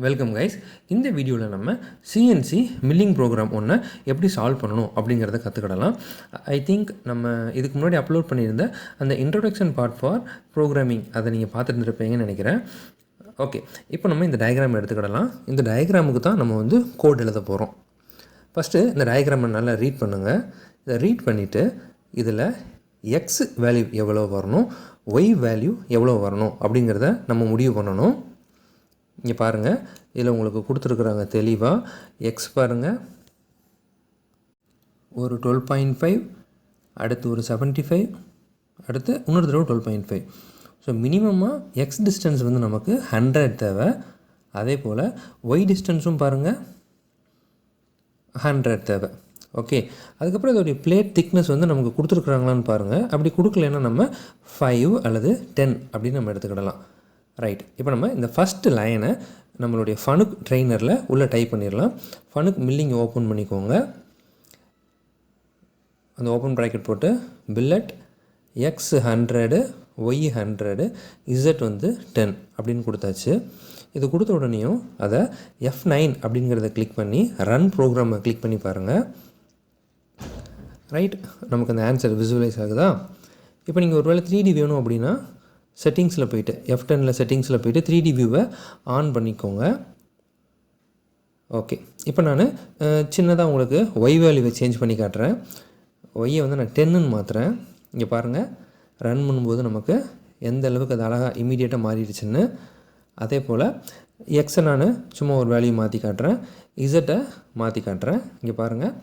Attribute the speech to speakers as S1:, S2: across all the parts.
S1: Welcome guys. இந்த வீடியோவில் நம்ம CNC மில்லிங் ப்ரோக்ராம் ஒன்று எப்படி சால்வ் பண்ணணும் அப்படிங்கிறத கற்றுக்கிடலாம். ஐ திங்க் நம்ம இதுக்கு முன்னாடி அப்லோட் பண்ணியிருந்த அந்த இன்ட்ரோடக்ஷன் பார்ட் ஃபார் ப்ரோக்ராமிங் அதை நீங்கள் பார்த்துருந்துருப்பீங்கன்னு நினைக்கிறேன். ஓகே, இப்போ நம்ம இந்த டயக்ராம் எடுத்துக்கிடலாம். இந்த டயக்ராமுக்கு தான் நம்ம கோட் எழுத போகிறோம். ஃபஸ்ட்டு இந்த டயக்ராமை நல்லா ரீட் பண்ணுங்கள். இதை ரீட் பண்ணிவிட்டு இதில் எக்ஸ் வேல்யூ எவ்வளோ வரணும், ஒய் வேல்யூ எவ்வளோ வரணும் அப்படிங்கிறத நம்ம முடிவு பண்ணணும். இங்கே பாருங்கள், இதில் உங்களுக்கு கொடுத்துருக்குறாங்க தெளிவாக. எக்ஸ் பாருங்கள், ஒரு 12.5, அடுத்து ஒரு 75, அடுத்து இன்னொரு தடவை 12.5. ஸோ மினிமமாக எக்ஸ் டிஸ்டன்ஸ் நமக்கு 100 தேவை. அதே போல் ஒய் டிஸ்டன்ஸும் பாருங்கள் 100 தேவை. ஓகே, அதுக்கப்புறம் இதோடைய பிளேட் திக்னஸ் நமக்கு கொடுத்துருக்குறாங்களான்னு பாருங்கள். அப்படி கொடுக்கலன்னா நம்ம 5 அல்லது 10 அப்படின்னு நம்ம எடுத்துக்கிடலாம். ரைட், இப்போ நம்ம இந்த ஃபஸ்ட்டு லைனை நம்மளுடைய ஃபனுக் ட்ரெயினரில் உள்ளே டைப் பண்ணிடலாம். ஃபனுக் மில்லிங் ஓப்பன் பண்ணிக்கோங்க. அந்த ஓப்பன் ப்ராக்கெட் போட்டு பில்லட் எக்ஸ் 100, ஒய் 100, இசட் 10 அப்படின்னு கொடுத்தாச்சு. இது கொடுத்த உடனேயும் அதை F9 அப்படிங்கிறத கிளிக் பண்ணி ரன் ப்ரோக்ராமை கிளிக் பண்ணி பாருங்கள். ரைட், நமக்கு அந்த ஆன்சர் விசுவலைஸ் ஆகுதா? இப்போ நீங்கள் ஒருவேளை 3D வேணும் அப்படின்னா செட்டிங்ஸில் போய்ட்டு F10 செட்டிங்ஸில் போய்ட்டு 3D வியூவை ஆன் பண்ணிக்கோங்க. ஓகே, இப்போ நான் சின்னதாக உங்களுக்கு ஒய் வேல்யூவை சேஞ்ச் பண்ணி காட்டுறேன். ஒய்யை நான் 10ன்னு மாற்றுறேன். இங்கே பாருங்கள், ரன் பண்ணும்போது நமக்கு எந்த அளவுக்கு அது அழகாக இமீடியட்டாக மாறிடுச்சுன்னு. அதே போல் எக்ஸை நான் சும்மா ஒரு வேல்யூ மாற்றி காட்டுறேன், இசட்டை மாற்றி காட்டுறேன். இங்கே பாருங்கள்,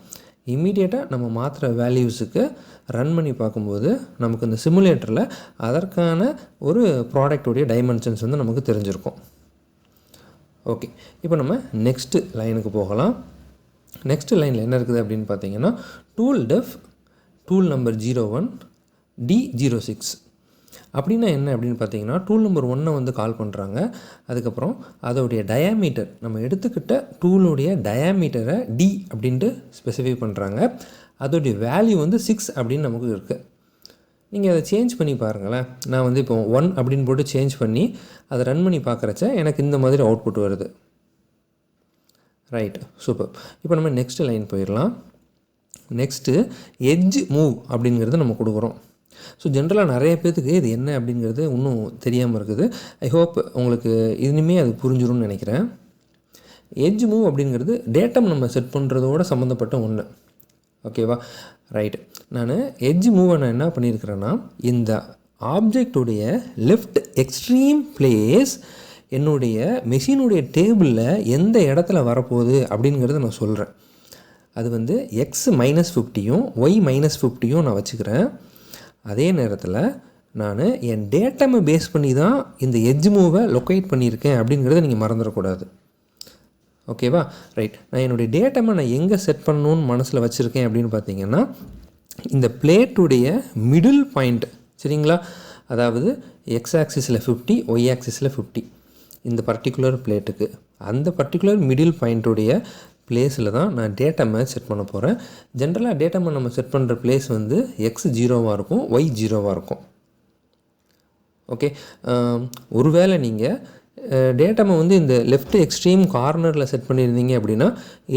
S1: இம்மீடியட்டாக நம்ம மாற்றுற வேல்யூஸுக்கு ரன் பண்ணி பார்க்கும்போது நமக்கு இந்த சிமுலேட்டரில் அதற்கான ஒரு ப்ராடக்டுடைய டைமென்ஷன்ஸ் நமக்கு தெரிஞ்சிருக்கும். ஓகே, இப்போ நம்ம நெக்ஸ்ட்டு லைனுக்கு போகலாம். நெக்ஸ்ட்டு லைனில் என்ன இருக்குது அப்படின்னு பார்த்தீங்கன்னா, tool def tool number 01 D06 அப்படின்னா என்ன அப்படின்னு பார்த்தீங்கன்னா, டூல் நம்பர் 1 கால் பண்ணுறாங்க. அதுக்கப்புறம் அதோடைய டயாமீட்டர், நம்ம எடுத்துக்கிட்ட டூலுடைய டயாமீட்டரை D அப்படின்ட்டு ஸ்பெசிஃபை பண்ணுறாங்க. அதோடைய வேல்யூ 6 அப்படின்னு நமக்கு இருக்குது. நீங்கள் அதை சேஞ்ச் பண்ணி பாருங்களேன். நான் இப்போ 1 அப்படின்னு போட்டு சேஞ்ச் பண்ணி அதை ரன் பண்ணி பார்க்குறச்ச எனக்கு இந்த மாதிரி அவுட்புட் வருது. Right, super. இப்போ நம்ம நெக்ஸ்ட் லைன் போயிடலாம். நெக்ஸ்ட்டு எட்ஜ் மூவ் அப்படிங்கிறது நம்ம கொடுக்குறோம். ஸோ ஜென்ரலாக நிறைய பேர்த்துக்கு இது என்ன அப்படிங்கிறது இன்னும் தெரியாமல் இருக்குது. ஐ ஹோப் உங்களுக்கு இனிமேல் அது புரிஞ்சிடும்னு நினைக்கிறேன். எட்ஜ் மூவ் அப்படிங்கிறது டேட்டம் நம்ம செட் பண்ணுறதோட சம்மந்தப்பட்ட ஒன்று. ஓகேவா? ரைட்டு, நான் எட்ஜ் மூவை நான் என்ன பண்ணியிருக்கிறேன்னா, இந்த ஆப்ஜெக்டுடைய லெஃப்ட் எக்ஸ்ட்ரீம் பிளேஸ் என்னுடைய மெஷினுடைய டேபிளில் எந்த இடத்துல வரப்போகுது அப்படிங்கிறத நான் சொல்கிறேன். அது எக்ஸ் -50யும் ஒய் -50யும் நான் வச்சுக்கிறேன். அதே நேரத்தில் நான் என் டேட்டாமை பேஸ் பண்ணி தான் இந்த எட்ஜ் மூவை லொக்கேட் பண்ணியிருக்கேன் அப்படிங்கிறத நீங்கள் மறந்துடக்கூடாது. ஓகேவா? ரைட், நான் என்னுடைய டேட்டாமை நான் எங்கே செட் பண்ணணுன்னு மனசில் வச்சுருக்கேன் அப்படின்னு பார்த்தீங்கன்னா, இந்த பிளேட்டுடைய மிடில் பாயிண்ட், சரிங்களா? அதாவது எக்ஸ் ஆக்சிஸில் 50, ஒய் ஆக்சிஸில் 50, இந்த பர்டிகுலர் பிளேட்டுக்கு அந்த பர்டிகுலர் மிடில் பாயிண்ட்டுடைய பிளேஸில் தான் நான் டேட்டாமை செட் பண்ண போகிறேன். ஜென்ரலாக டேட்டாமை நம்ம செட் பண்ணுற பிளேஸ் எக்ஸ் 0வாக இருக்கும், ஒய் 0வாக இருக்கும். ஓகே, ஒருவேளை நீங்கள் டேட்டாமை இந்த லெஃப்ட் எக்ஸ்ட்ரீம் கார்னரில் செட் பண்ணியிருந்தீங்க அப்படின்னா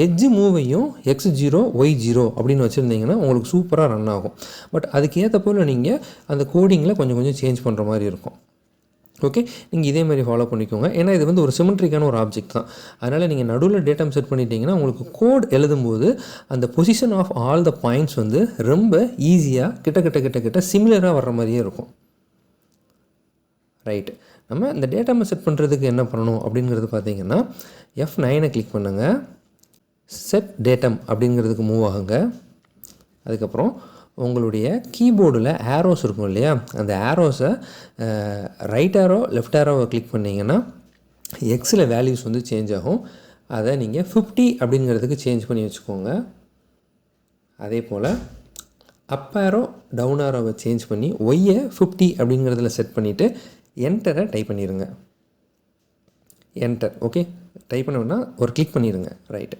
S1: எட்ஜ் மூவையும் எக்ஸ் 0 ஒய் 0 அப்படின்னு வச்சுருந்தீங்கன்னா உங்களுக்கு சூப்பராக ரன் ஆகும். பட் அதுக்கேற்ற போல் நீங்கள் அந்த கோடிங்கில் கொஞ்சம் சேஞ்ச் பண்ணுற மாதிரி இருக்கும். ஓகே, நீங்கள் இதே மாதிரி ஃபாலோ பண்ணிக்கோங்க. ஏன்னா இது ஒரு சிமெட்ரிக்கான ஒரு ஆப்ஜெக்ட் தான். அதனால் நீங்கள் நடுவில் டேட்டாம் செட் பண்ணிட்டீங்கன்னா உங்களுக்கு கோட் எழுதும்போது அந்த position of all the points ரொம்ப ஈஸியாக கிட்ட சிமிலராக வர்ற மாதிரியே இருக்கும். ரைட்டு, நம்ம இந்த டேட்டாமை செட் பண்ணுறதுக்கு என்ன பண்ணணும் அப்படிங்கிறது பார்த்தீங்கன்னா, F9 கிளிக் பண்ணுங்கள். செட் டேட்டம் அப்படிங்கிறதுக்கு மூவ் ஆகுங்க. அதுக்கப்புறம் உங்களுடைய கீபோர்டில் ஆரோஸ் இருக்கும் இல்லையா, அந்த ஆரோஸை ரைட் ஆரோ லெஃப்ட் ஆரோவை கிளிக் பண்ணிங்கன்னா எக்ஸில் வேல்யூஸ் சேஞ்ச் ஆகும். அதை நீங்கள் 50 அப்படிங்கிறதுக்கு சேஞ்ச் பண்ணி வச்சுக்கோங்க. அதே போல் அப் ஆரோ டவுன் ஆரோவை சேஞ்ச் பண்ணி ஒய்யை 50 அப்படிங்கிறதுல செட் பண்ணிவிட்டு என்டரை டைப் பண்ணிடுங்க. என்டர், ஓகே, டைப் பண்ணோன்னா ஒரு கிளிக் பண்ணிடுங்க. ரைட்டு,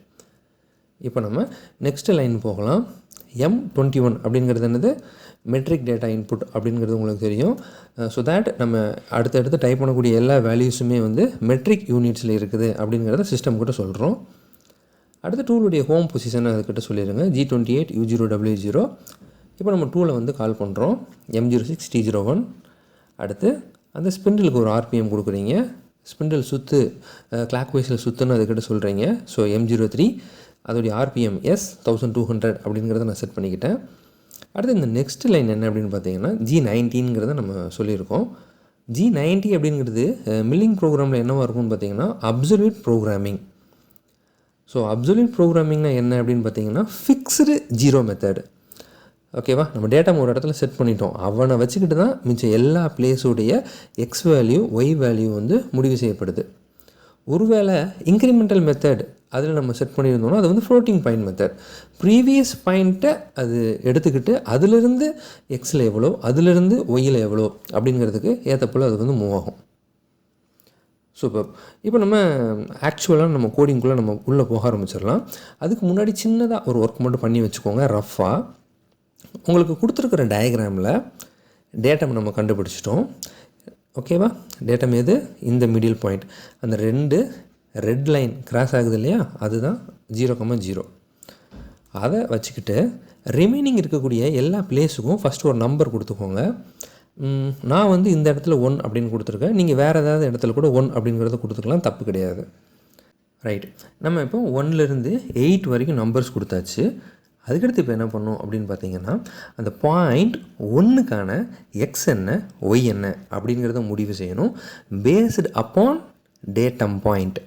S1: இப்போ நம்ம நெக்ஸ்ட் லைன் போகலாம். M21 அப்படிங்கிறது என்னது? மெட்ரிக் டேட்டா இன்புட் அப்படிங்கிறது உங்களுக்கு தெரியும். ஸோ தேட் நம்ம அடுத்தடுத்து டைப் பண்ணக்கூடிய எல்லா வேல்யூஸுமே வந்து மெட்ரிக் யூனிட்ஸில் இருக்குது அப்படிங்கிறத சிஸ்டம் கிட்ட சொல்கிறோம். அடுத்த டூலுடைய ஹோம் பொசிஷன் அதுக்கிட்ட சொல்லிடுங்க. G28 U0W0. இப்போ நம்ம டூலை வந்து கால் பண்ணுறோம். M06 T01. அடுத்து அந்த ஸ்பிண்டிலுக்கு ஒரு RPM கொடுக்குறீங்க. ஸ்பிண்டில் சுற்று கிளாக் வைஸில் சுற்றுன்னு அதுக்கிட்ட சொல்கிறீங்க. ஸோ M03 அதோடைய RPM S1200 அப்படிங்கிறத நான் செட் பண்ணிக்கிட்டேன். அடுத்து இந்த நெக்ஸ்ட் லைன் என்ன அப்படின்னு பார்த்தீங்கன்னா G19ங்கிறத நம்ம சொல்லியிருக்கோம். G90 அப்படிங்கிறது மில்லிங் ப்ரோக்ராமில் என்னவாக இருக்கும்னு பார்த்தீங்கன்னா அப்சல்யூட் ப்ரோக்ராமிங். ஸோ அப்சல்யூட் ப்ரோக்ராமிங்னா என்ன அப்படின்னு பார்த்தீங்கன்னா ஃபிக்ஸ்டு ஜீரோ மெத்தட். ஓகேவா? நம்ம டேட்டா ஒரு இடத்துல செட் பண்ணிட்டோம், அவனை வச்சுக்கிட்டு தான் மிச்சம் எல்லா பிளேஸுடைய எக்ஸ் வேல்யூ ஒய் வேல்யூ வந்து முடிவு செய்யப்படுது. ஒருவேளை இன்க்ரிமெண்டல் மெத்தட் அதில் நம்ம செட் பண்ணியிருந்தோம்னா அது வந்து ஃப்ளோட்டிங் பாயிண்ட் மெத்தட். ப்ரீவியஸ் பாயிண்ட்டை அது எடுத்துக்கிட்டு அதிலிருந்து எக்ஸில் எவ்வளோ அதிலிருந்து ஒய்யில் எவ்வளோ அப்படிங்கிறதுக்கு ஏற்றப்போல் அது வந்து மூவ் ஆகும். சூப்பர். இப்போ நம்ம ஆக்சுவலாக நம்ம கோடிங்குள்ளே நம்ம உள்ளே போக ஆரம்பிச்சிடலாம். அதுக்கு முன்னாடி சின்னதாக ஒரு ஒர்க் மட்டும் பண்ணி வச்சுக்கோங்க. ரஃபாக உங்களுக்கு கொடுத்துருக்குற டயக்ராமில் டேட்டம் நம்ம கண்டுபிடிச்சிட்டோம். ஓகேவா? டேட்டம் எது? இந்த மிடில் பாயிண்ட், அந்த 2 ரெட் லைன் கிராஸ் ஆகுது இல்லையா, அதுதான் 0,0. அதை வச்சுக்கிட்டு ரிமைனிங் இருக்கக்கூடிய எல்லா பிளேஸுக்கும் ஃபஸ்ட்டு ஒரு நம்பர் கொடுத்துக்கோங்க. நான் வந்து இந்த இடத்துல 1 அப்படின்னு கொடுத்துருக்கேன். நீங்கள் வேறு ஏதாவது இடத்துல கூட 1 அப்படிங்கிறத கொடுத்துக்கலாம், தப்பு கிடையாது. ரைட். நம்ம இப்போ 1லேருந்து 8 வரைக்கும் நம்பர்ஸ் கொடுத்தாச்சு. அதுக்கடுத்து இப்போ என்ன பண்ணோம் அப்படின்னு பார்த்தீங்கன்னா அந்த பாயிண்ட் 1க்கான எக்ஸ் என்ன ஒய் என்ன அப்படிங்கிறத முடிவு செய்யணும் பேஸ்டு அப்பான் டேட்டம் பாயிண்ட்.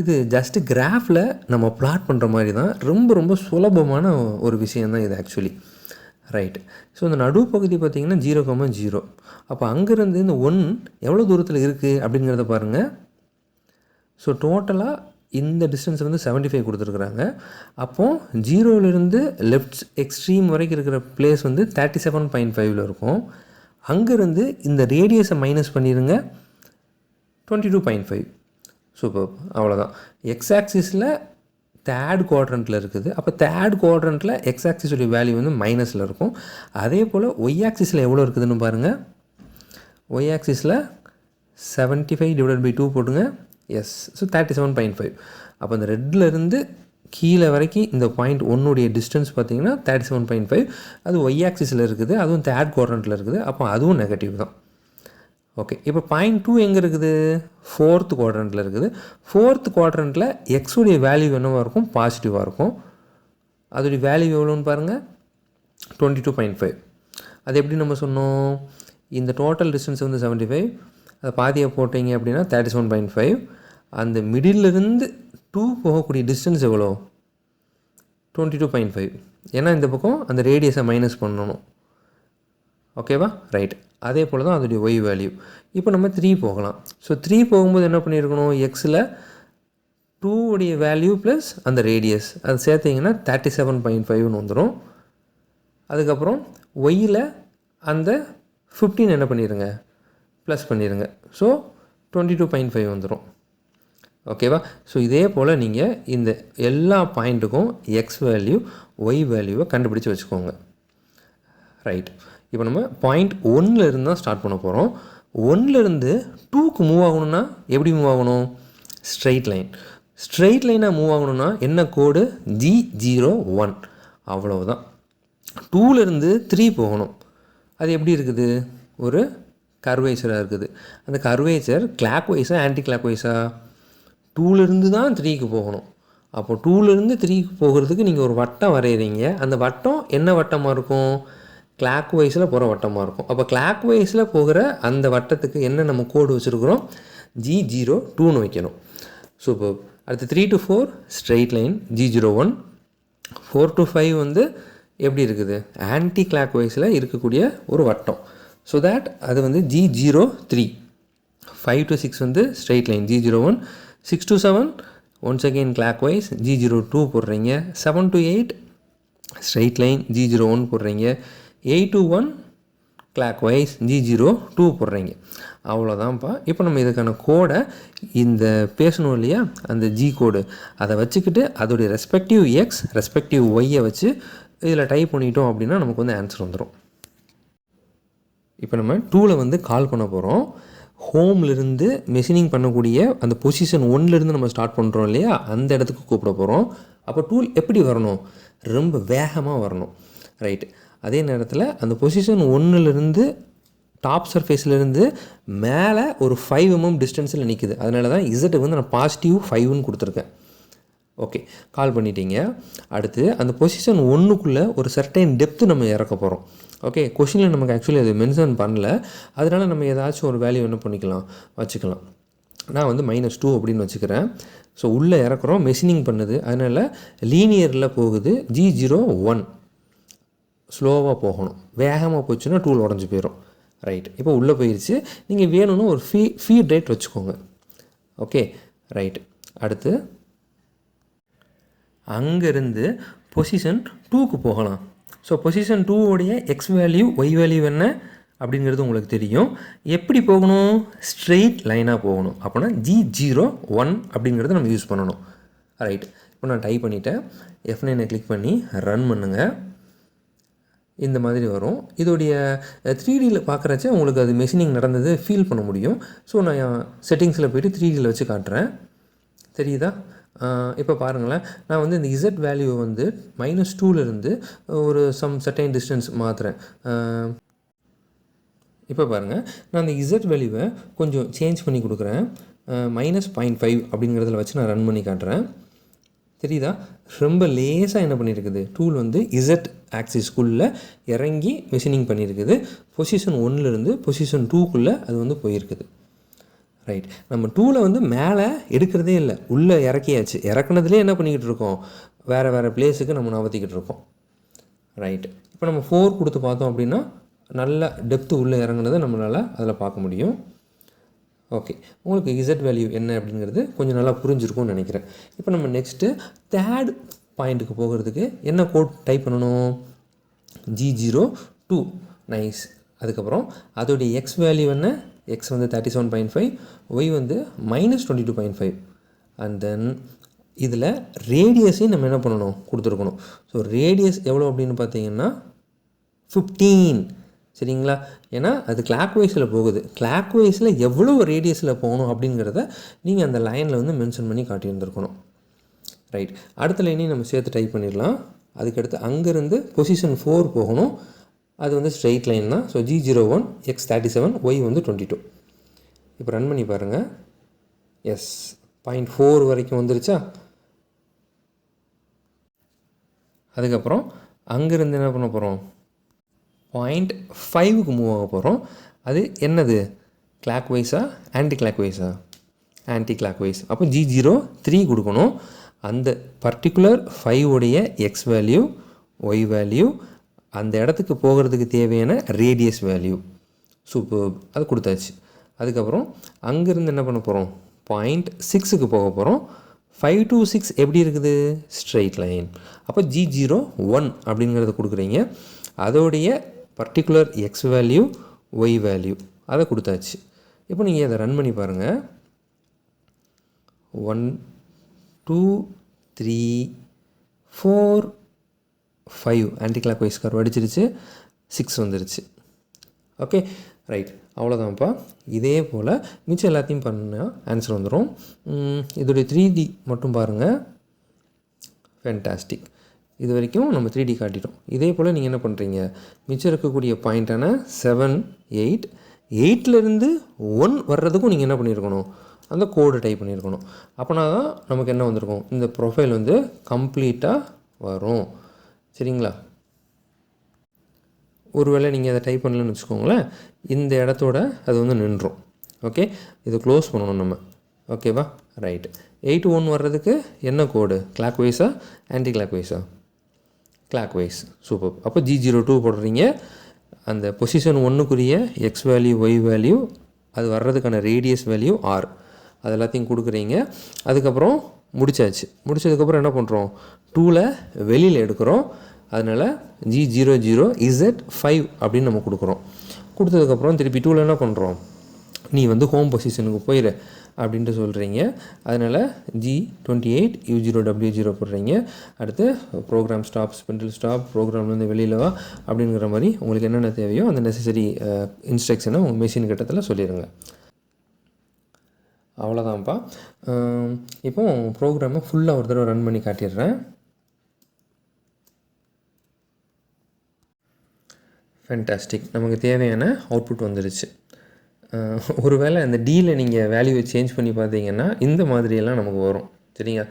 S1: இது ஜஸ்ட்டு கிராஃபில் நம்ம பிளாட் பண்ணுற மாதிரி தான், ரொம்ப ரொம்ப சுலபமான ஒரு விஷயந்தான் இது ஆக்சுவலி. ரைட். ஸோ இந்த நடுப்பகுதி பார்த்திங்கன்னா 0,0. அப்போ அங்கேருந்து இந்த 1 எவ்வளோ தூரத்தில் இருக்குது அப்படிங்கிறத பாருங்கள். ஸோ டோட்டலாக இந்த டிஸ்டன்ஸ் வந்து 75 கொடுத்துருக்குறாங்க. அப்போது 0லேருந்து லெஃப்ட் எக்ஸ்ட்ரீம் வரைக்கும் இருக்கிற பிளேஸ் வந்து 37.5 இருக்கும். அங்கேருந்து இந்த ரேடியஸை மைனஸ் பண்ணிடுங்க, 22.5. சூப்பர். அவ்வளோதான். எக்ஸ் ஆக்சிஸில் தேர்ட் குவாட்ரண்ட்டில் இருக்குது. அப்போ தேர்ட் குவாட்ரண்ட்டில் எக்ஸ் ஆக்சிஸுடைய வேல்யூ வந்து மைனஸில் இருக்கும். அதே போல் ஒய் ஆக்சிஸில் எவ்வளோ இருக்குதுன்னு பாருங்கள். ஒய் ஆக்சிஸில் 75/2 போட்டுங்க. எஸ். ஸோ 37.5. அப்போ இந்த ரெட்லேருந்து கீழே வரைக்கும் இந்த பாயிண்ட் 1உடைய டிஸ்டன்ஸ் பார்த்திங்கன்னா 37.5. அது ஒய் ஆக்சிஸில் இருக்குது, அதுவும் தேர்ட் குவாட்ரண்ட்டில் இருக்குது. அப்போ அதுவும் நெகட்டிவ் தான். ஓகே. இப்போ பாயிண்ட் 2 எங்கே இருக்குது? 4th குவாட்ரண்ட்டில் இருக்குது. 4th குவாட்ரண்ட்டில் எக்ஸுடைய வேல்யூ என்னவாக இருக்கும்? பாசிட்டிவாக இருக்கும். அதோடைய வேல்யூ எவ்வளோன்னு பாருங்கள், 22.5. அது எப்படி நம்ம சொன்னோம்? இந்த டோட்டல் டிஸ்டன்ஸ் வந்து 75, அதை பாதியாக போட்டிங்க அப்படின்னா 37.5. அந்த மிடிலிருந்து 2 போகக்கூடிய டிஸ்டன்ஸ் எவ்வளோ? 22.5. ஏன்னா இந்த பக்கம் அந்த ரேடியஸை மைனஸ் பண்ணணும். ஓகேவா? ரைட். அதே போல் தான் அதோடைய ஒய் வேல்யூ. இப்போ நம்ம 3 போகலாம். ஸோ 3 போகும்போது என்ன பண்ணியிருக்கணும்? எக்ஸில் 2உடைய வேல்யூ ப்ளஸ் அந்த ரேடியஸ் அது சேர்த்திங்கன்னா 37.5ன்னு வந்துடும். அதுக்கப்புறம் ஒய்யில் அந்த 15 என்ன பண்ணிடுங்க? ப்ளஸ் பண்ணிடுங்க. ஸோ 22.5 வந்துடும். ஓகேவா? ஸோ இதே போல் நீங்கள் இந்த எல்லா பாயிண்ட்டுக்கும் எக்ஸ் வேல்யூ ஒய் வேல்யூவை கண்டுபிடிச்சி வச்சுக்கோங்க. ரைட். இப்போ நம்ம பாயிண்ட் 1லேருந்து தான் ஸ்டார்ட் பண்ண போகிறோம். 1லேருந்து 2க்கு மூவ் ஆகணும்னா எப்படி மூவ் ஆகணும்? Straight line. ஸ்ட்ரெயிட் லைனாக மூவ் ஆகணும்னா என்ன கோடு? G01. அவ்வளவுதான். 2லேருந்து 3 போகணும். அது எப்படி இருக்குது? ஒரு கர்வேச்சராக இருக்குது. அந்த கர்வேச்சர் கிளாக் வைஸாக ஆன்டி கிளாக் வைஸாக? 2லேருந்து தான் 3க்கு போகணும். அப்போது 2லேருந்து 3க்கு போகிறதுக்கு நீங்கள் ஒரு வட்டம் வரைகிறீங்க. அந்த வட்டம் என்ன வட்டமாக இருக்கும்? கிளாக் வைஸில் போகிற வட்டமாக இருக்கும். அப்போ கிளாக் வைஸில் போகிற அந்த வட்டத்துக்கு என்ன நம்ம கோடு வச்சுருக்குறோம்? G02ன்னு வைக்கணும். சூப்பர். அடுத்து 3 to 4 straight line G01. 4 to 5 வந்து எப்படி இருக்குது? ஆன்டி கிளாக் வைஸில் இருக்கக்கூடிய ஒரு வட்டம். ஸோ தேட் அது வந்து G03. 5 to 6 வந்து straight line G01. 6 to 7 once again clockwise G02 போடுறீங்க. 7 to 8 ஸ்ட்ரெயிட் லைன் G01 போடுறீங்க. 8 to 1 கிளாக் வைஸ் G02 போடுறீங்க. அவ்வளோதான்ப்பா. இப்போ நம்ம இதுக்கான கோடை இந்த பேசணும் இல்லையா, அந்த G கோடு அதை வச்சுக்கிட்டு அதோடைய ரெஸ்பெக்டிவ் எக்ஸ் ரெஸ்பெக்டிவ் ஒய்யை வச்சு இதில் டைப் பண்ணிட்டோம் அப்படின்னா நமக்கு வந்து ஆன்சர் வந்துடும். இப்போ நம்ம 2ல் வந்து கால் பண்ண போகிறோம். ஹோம்லேருந்து மெஷினிங் பண்ணக்கூடிய அந்த பொசிஷன் 1லேருந்து நம்ம ஸ்டார்ட் பண்ணுறோம் இல்லையா, அந்த இடத்துக்கு கூப்பிட போகிறோம். அப்போ டூல் எப்படி வரணும், ரொம்ப வேகமாக வரணும். ரைட். அதே நேரத்தில் அந்த பொசிஷன் 1லேருந்து டாப் சர்ஃபேஸ்லேருந்து மேலே ஒரு 5 mm டிஸ்டன்ஸில் நிற்குது. அதனால தான் இசட்டுக்கு வந்து நான் +5ன்னு கொடுத்துருக்கேன். ஓகே, கால் பண்ணிட்டீங்க. அடுத்து அந்த பொசிஷன் 1க்குள்ளே ஒரு சர்டைன் டெப்த்து நம்ம இறக்க போகிறோம். ஓகே, கொஷினில் நமக்கு ஆக்சுவலி அது மென்ஷன் பண்ணல. அதனால் நம்ம ஏதாச்சும் ஒரு வேல்யூ என்ன பண்ணிக்கலாம், வச்சுக்கலாம். நான் வந்து -2 அப்படின்னு வச்சுக்கிறேன். ஸோ உள்ளே இறக்குறோம், மெஷினிங் பண்ணுது, அதனால் லீனியரில் போகுது. G01 ஸ்லோவாக போகணும். வேகமாக போச்சுன்னா டூல் உடஞ்சி போயிடும். ரைட். இப்போ உள்ளே போயிடுச்சு. நீங்கள் வேணும்னு ஒரு ஃபீட் ரேட் வச்சுக்கோங்க. Okay, right. அடுத்து அங்கேருந்து பொசிஷன் 2க்கு போகலாம். ஸோ பொசிஷன் 2உடைய எக்ஸ் வேல்யூ ஒய் வேல்யூ என்ன அப்படிங்கிறது உங்களுக்கு தெரியும். எப்படி போகணும், ஸ்ட்ரெயிட் லைனாக போகணும். அப்போனா G01 அப்படிங்கிறத நம்ம யூஸ் பண்ணணும். ரைட். இப்போ நான் டைப் பண்ணிவிட்டேன். F9 கிளிக் பண்ணி ரன் பண்ணுங்கள். இந்த மாதிரி வரும். இதோடைய 3Dயில் பார்க்குறச்ச உங்களுக்கு அது மெஷினிங் நடந்தது ஃபீல் பண்ண முடியும். ஸோ நான் செட்டிங்ஸில் போய்ட்டு 3Dயில் வச்சு காட்டுறேன். தெரியுதா? இப்போ பாருங்களேன், நான் வந்து இந்த இசட் வேல்யூவை வந்து -2லேருந்து ஒரு சர்டைன் டிஸ்டன்ஸ் மாற்றுறேன். இப்போ பாருங்கள், நான் அந்த இசட் வேல்யூவை கொஞ்சம் சேஞ்ச் பண்ணி கொடுக்குறேன். -0.5 அப்படிங்கிறதுல வச்சு நான் ரன் பண்ணி காட்டுறேன். தெரியுதா? ரொம்ப லேசாக என்ன பண்ணியிருக்குது, டூல் வந்து இசட் ஆக்சிஸ்குள்ளே இறங்கி மெஷினிங் பண்ணியிருக்குது. பொசிஷன் 1லேருந்து பொசிஷன் 2க்குள்ளே அது வந்து போயிருக்குது. ரைட். நம்ம டூவில் வந்து மேலே எடுக்கிறதே இல்லை, உள்ளே இறக்கியாச்சு. இறக்குனதுலேயே என்ன பண்ணிக்கிட்டு இருக்கோம், வேறு பிளேஸுக்கு நம்ம நகர்த்திக்கிட்டு இருக்கோம். ரைட். இப்போ நம்ம 4 கொடுத்து பார்த்தோம் அப்படின்னா நல்ல டெப்த்து உள்ளே இறங்குனதை நம்மளால் அதில் பார்க்க முடியும். ஓகே, உங்களுக்கு இசட் வேல்யூ என்ன அப்படிங்கிறது கொஞ்சம் நல்லா புரிஞ்சிருக்கும்னு நினைக்கிறேன். இப்போ நம்ம நெக்ஸ்ட்டு தேர்ட் பாயிண்ட்டுக்கு போகிறதுக்கு என்ன கோட் டைப் பண்ணணும், G02. நைஸ். அதுக்கப்புறம் அதோடைய எக்ஸ் வேல்யூ என்ன, எக்ஸ் வந்து 37.5, ஒய் வந்து -22.5. அண்ட் தென் இதில் ரேடியஸையும் நம்ம என்ன பண்ணணும், கொடுத்துருக்கணும். ஸோ ரேடியஸ் எவ்வளோ அப்படின்னு பார்த்தீங்கன்னா 15. சரிங்களா? ஏன்னா அது கிளாக் வைஸில் போகுது. கிளாக் வைஸில் எவ்வளோ ரேடியஸில் போகணும் அப்படிங்கிறத நீங்கள் அந்த லைனில் வந்து மென்ஷன் பண்ணி காட்டியிருந்துருக்கணும். ரைட். அடுத்த லைனையும் நம்ம சேர்த்து டைப் பண்ணிடலாம். அதுக்கடுத்து அங்கேருந்து பொசிஷன் 4 போகணும். அது வந்து ஸ்ட்ரெயிட் லைன் தான். ஸோ G01, எக்ஸ் 37, ஒய் வந்து 22. இப்போ ரன் பண்ணி பாருங்கள். எஸ், 0.4 வரைக்கும் வந்துருச்சா? அதுக்கப்புறம் அங்கேருந்து என்ன பண்ண போகிறோம், 0.5க்கு மூவ் ஆக போகிறோம். அது என்னது, கிளாக் வைஸா ஆன்டி கிளாக் வைஸா? Anti clock wise. அப்போ G03 கொடுக்கணும். அந்த பர்டிகுலர் 5உடைய எக்ஸ் வேல்யூ ஒய் வேல்யூ அந்த இடத்துக்கு போகிறதுக்கு தேவையான ரேடியஸ் வேல்யூ. சூப்பர், அது கொடுத்தாச்சு. அதுக்கப்புறம் அங்கேருந்து என்ன பண்ண போகிறோம், 0.6க்கு போக போகிறோம். 5 to 6 எப்படி இருக்குது, ஸ்ட்ரெயிட் லைன். அப்போ G01 அப்படிங்கிறத கொடுக்குறீங்க. அதோடைய particular X value Y value அதை கொடுத்தாச்சு. இப்போ நீங்கள் அதை ரன் பண்ணி பாருங்கள். 1 2 3 4 5 ஆன்டி கிளாக் வைஸ் கர்வ் அடிச்சிருச்சு. 6 வந்துருச்சு. Okay, right. அவ்வளோதான்ப்பா. இதே போல் மிச்சம் எல்லாத்தையும் பண்ணால் ஆன்சர் வந்துடும். இதோடைய 3D மட்டும் பாருங்கள். ஃபேன்டாஸ்டிக். இது வரைக்கும் நம்ம 3D காட்டிட்டோம். இதே போல் நீங்கள் என்ன பண்ணுறீங்க, மிச்சம் இருக்கக்கூடிய பாயிண்ட்டான 7 8 8லேருந்து 1 வர்றதுக்கும் நீங்கள் என்ன பண்ணியிருக்கணும், அந்த கோடு டைப் பண்ணியிருக்கணும். அப்போனா தான் நமக்கு என்ன வந்திருக்கும், இந்த ப்ரொஃபைல் வந்து கம்ப்ளீட்டாக வரும். சரிங்களா? ஒருவேளை நீங்கள் அதை டைப் பண்ணலன்னு வச்சுக்கோங்களேன், இந்த இடத்தோட அது வந்து நின்றும். ஓகே, இதை க்ளோஸ் பண்ணணும் நம்ம. ஓகேவா? ரைட்டு. 8 1 வர்றதுக்கு என்ன கோடு, கிளாக் வைஸா ஆன்டி கிளாக் வைஸா? Clockwise. சூப்பர். அப்போ G02 போடுறீங்க. அந்த பொசிஷன் 1க்குரிய எக்ஸ் வேல்யூ ஒய் வேல்யூ அது வர்றதுக்கான ரேடியஸ் வேல்யூ ஆர் அது எல்லாத்தையும் கொடுக்குறீங்க. அதுக்கப்புறம் முடிச்சாச்சு. முடிச்சதுக்கப்புறம் என்ன பண்ணுறோம், 2ல் வெளியில் எடுக்கிறோம். அதனால் G00 Z5 அப்படின்னு நம்ம கொடுக்குறோம். கொடுத்ததுக்கப்புறம் திருப்பி டூவில் என்ன பண்ணுறோம், நீ வந்து ஹோம் பொசிஷனுக்கு போயிடு அப்படின்ட்டு சொல்கிறீங்க. அதனால் G28 U0 W0 போடுறீங்க. அடுத்து ப்ரோக்ராம் ஸ்டாப், ஸ்பெண்டில் ஸ்டாப், ப்ரோக்ராம்லேருந்து வெளியில் வா அப்படிங்கிற மாதிரி உங்களுக்கு என்னென்ன தேவையோ அந்த நெசசரி இன்ஸ்ட்ரக்ஷனை உங்கள் மெஷின் கிட்டத்தில் சொல்லிடுங்க. அவ்வளோதான்ப்பா. இப்போ ப்ரோக்ராமை ஃபுல்லாக ஒரு தடவை ரன் பண்ணி காட்டிடுறேன். ஃபேன்டாஸ்டிக், நமக்கு தேவையான அவுட்புட் வந்துடுச்சு. ஒருவேளை அந்த டீயில் நீங்கள் வேல்யூவை சேஞ்ச் பண்ணி பார்த்தீங்கன்னா இந்த மாதிரியெல்லாம் நமக்கு வரும். சரிங்க,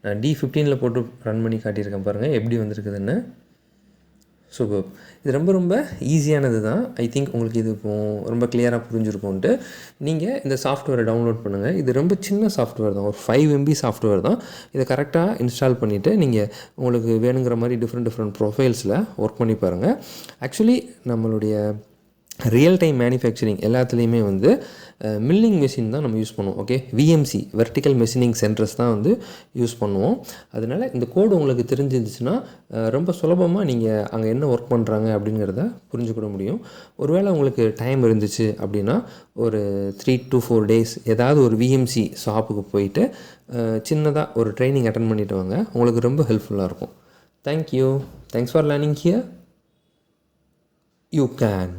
S1: நான் D15 போட்டு ரன் பண்ணி காட்டியிருக்கேன் பாருங்கள் எப்படி வந்திருக்குதுன்னு. சூப்பர். இது ரொம்ப ஈஸியானது தான். ஐ திங்க் உங்களுக்கு இது இப்போ ரொம்ப கிளியராக புரிஞ்சுருக்கும்ன்ட்டு. நீங்கள் இந்த சாஃப்ட்வேரை டவுன்லோட் பண்ணுங்கள். இது ரொம்ப சின்ன சாஃப்ட்வேர் தான், ஒரு 5 MB சாஃப்ட்வேர் தான். இதை கரெக்டாக இன்ஸ்டால் பண்ணிவிட்டு நீங்கள் உங்களுக்கு வேணுங்கிற மாதிரி டிஃப்ரெண்ட் ப்ரொஃபைல்ஸில் ஒர்க் பண்ணி பாருங்கள். ஆக்சுவலி நம்மளுடைய ரியல் டைம் மேனுஃபேக்சரிங் எல்லாத்துலேயுமே வந்து மில்லிங் மெஷின் தான் நம்ம யூஸ் பண்ணுவோம். Okay, VMC vertical machining centres தான் வந்து யூஸ் பண்ணுவோம். அதனால் இந்த கோடு உங்களுக்கு தெரிஞ்சிருந்துச்சுன்னா ரொம்ப சுலபமாக நீங்கள் அங்கே என்ன ஒர்க் பண்ணுறாங்க அப்படிங்கிறத புரிஞ்சுக்கிட முடியும். ஒருவேளை உங்களுக்கு டைம் இருந்துச்சு அப்படின்னா ஒரு 3 to 4 days ஏதாவது ஒரு VMC ஷாப்புக்கு போயிட்டு சின்னதாக ஒரு ட்ரைனிங் அட்டன் பண்ணிவிட்டு வாங்க, உங்களுக்கு ரொம்ப ஹெல்ப்ஃபுல்லாக இருக்கும். Thank you. Thanks for learning here. You can.